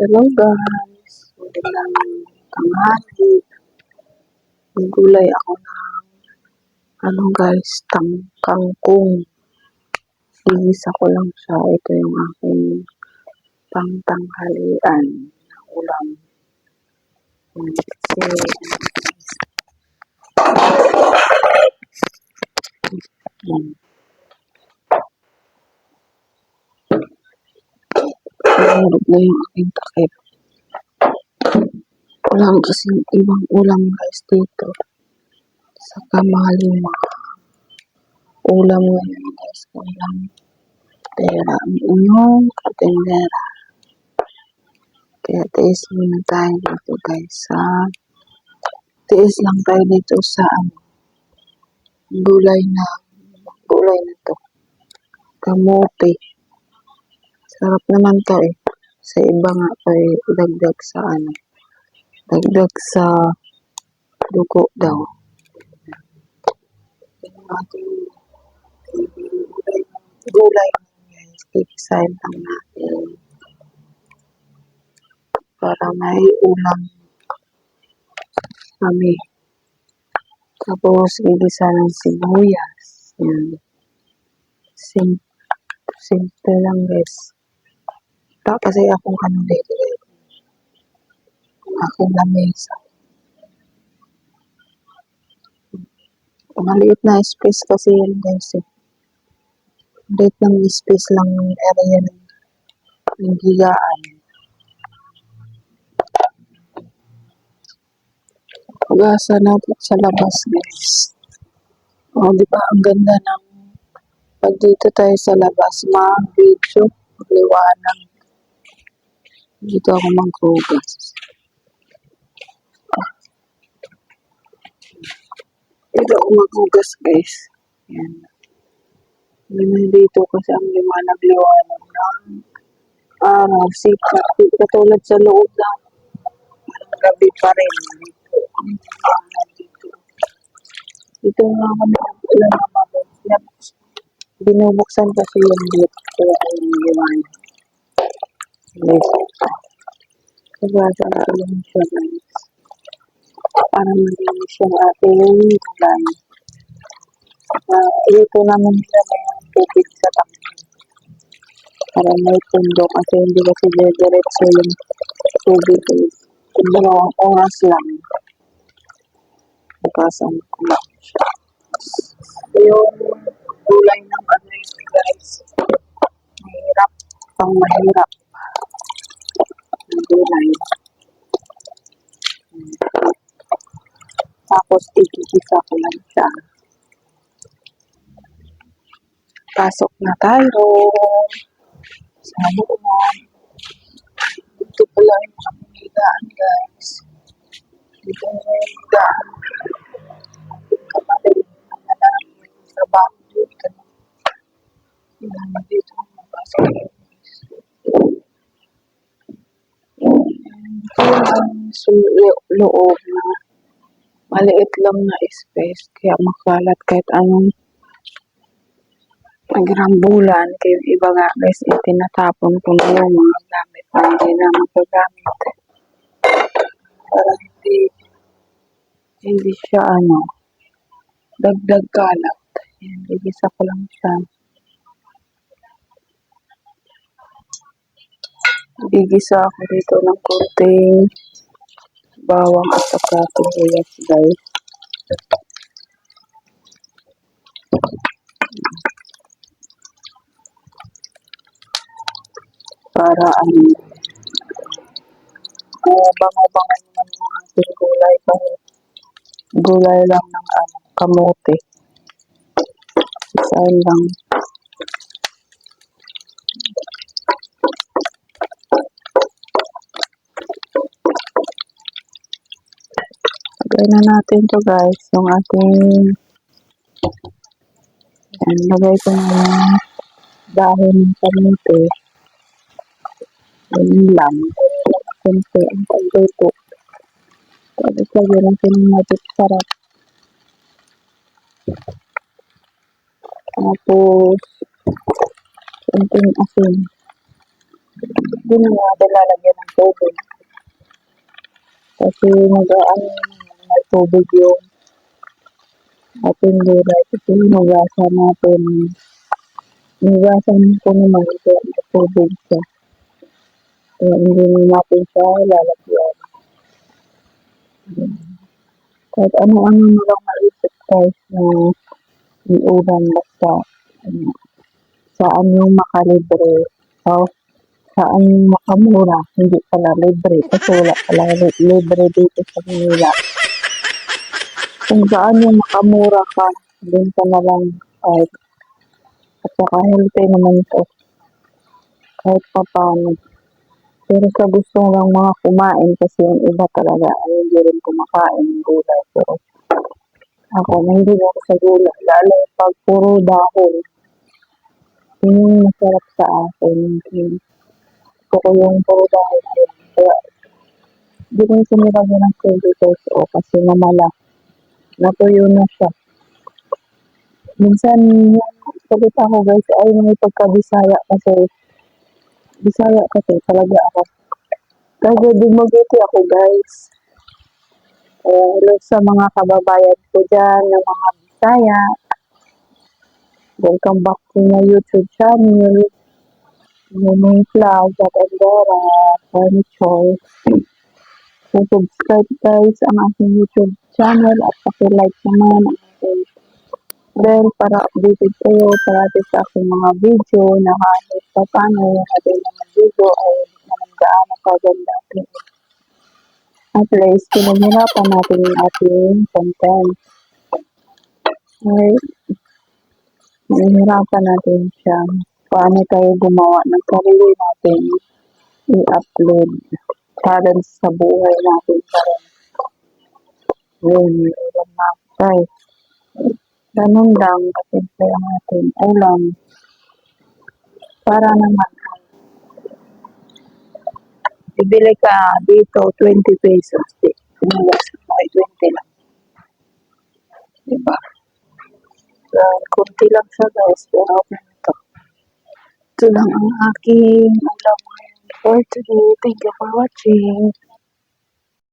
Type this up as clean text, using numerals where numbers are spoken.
Hello guys, magandang tanghali. Gulay ako ng guys, kangkong. Igisa ko lang siya. Ito yung aking pangtanghalian na ulam. Kasi yan. Nahulog na yung aking takip. Walang kasing ibang ulam guys dito. Saka mahal yung mga ulam ngayon guys. Ulam. Pera ang inyong katendera. Kaya tiis muna tayo dito guys. Tiis lang tayo dito sa gulay na to. Kamote. Sarap naman to eh. Sa iba nga ay dagdag sa dagdag sa dugo daw. Yung ating gulay guys. Ikisahin lang natin. Para may ulam kami. Tapos igisa ng sibuyas. Yan. Simple lang guys. Kasi akong dito. Aking lamesa. Maliit na space kasi yan guys eh. Maliit ng space lang yung area ng higaan. Pag-asa natin sa labas guys. O diba ang ganda ng pag dito tayo sa labas mag-video, liwanag. Dito ako maghugas. Dito ako maghugas guys. Yan. Dito kasi ang liwanag ng araw, sikat. Katulad sa loob ng gabi pa rin. Dito nga kami ulan na mabos. Binubuksan kasi yung gate. Kaya ay liwanag. Nagwasa ko lang siya guys. Para malinis yung ating gulay. Dito namin nilagay ang tubig sa tangke. Para may pundo kasi hindi kasi diretso yung tubig. Dalawang oras lang. Bukasan ko lang siya. Yung gulay ng yun guys. Mahirap. Pang mahirap. Ang gulay. Tapos ikikisa ko lang siya. Pasok na tayo. Sa loob. Dito pala yung mga higaan guys. Dito yung higaan. Kapatid na lang yung trabaho dito. Hindi na dito ang mabasok guys. Ito yung loob na maliit lang na space. Kaya makalat kahit anong nagrambulan. Kaya yung iba nga guys, itinatapon ko na yung mga gamit na hindi na magagamit. Para hindi siya dagdag kalat. Yan, igisa ko lang siya. Igisa ako dito ng konting bawang at saka sibuyas guys. Para bango-bango naman yung ating gulay. Gulay lang ng kamote. Isahin lang. Lagay na natin to guys. Yung ating lagay ko na yung dahon ng kamote. Yun lang. Siyempre, ang pagluto. Tapos lagyan natin ng magic sarap. Tapos, konting asin. Hindi na natin lalagyan ng tubig. Kasi mag-ano may tubig yung ating gulay. Kasi hinugasan natin. Hinugasan ko naman ito may tubig siya. Kaya hindi natin siya lalagyan. Kahit ano-ano na lang maisip guys na iulan basta saan yung makalibre. So, saan yung makamura. Hindi pala libre. Kasi wala pala libre dito sa Manila. Kung saan yung makamura ka, doon ka na lang kahit at saka healthy naman ito kahit pa paano. Pero sa gusto lang mga kumain kasi yung iba talaga ay hindi rin kumakain ng gulay. Pero ako, hindi ako sa gulay. Lalo pag puro dahon, yun yung masarap sa akin. Gusto ko yung puro dahon. Kaya hindi ko yung sinilagyan ng chemicals o kasi namala. Natuyo na siya. Minsan, yung salita ko guys ay may pagka-Bisaya kasi Bisaya kasi talaga ako. Kaya dumagiti ako guys. Hello sa mga kababayan ko dyan ng mga Bisaya. Welcome back to my YouTube channel. May vlog at Endora Furniture. So, subscribe guys ang aking YouTube channel at paki-like naman ang aking bell para updated kayo parati sa aking mga video na kahit pa paano yung ating mga video ay naman gaano kaganda. At least, pinahirapan natin yung ating content. Okay? Pinahirapan natin siya. Paano tayo gumawa ng sarili natin i-upload. Challenge sa buhay natin pa rin. Yun, ulam na guys. Ganun lang, kasi kaya natin ulam. Para naman, bibili ka dito 20 pesos. Pinilas mo ay 20 lang. Diba? Kunti lang siya guys, pero okay na ito. Ito lang ang aking alam for today. Thank you for watching.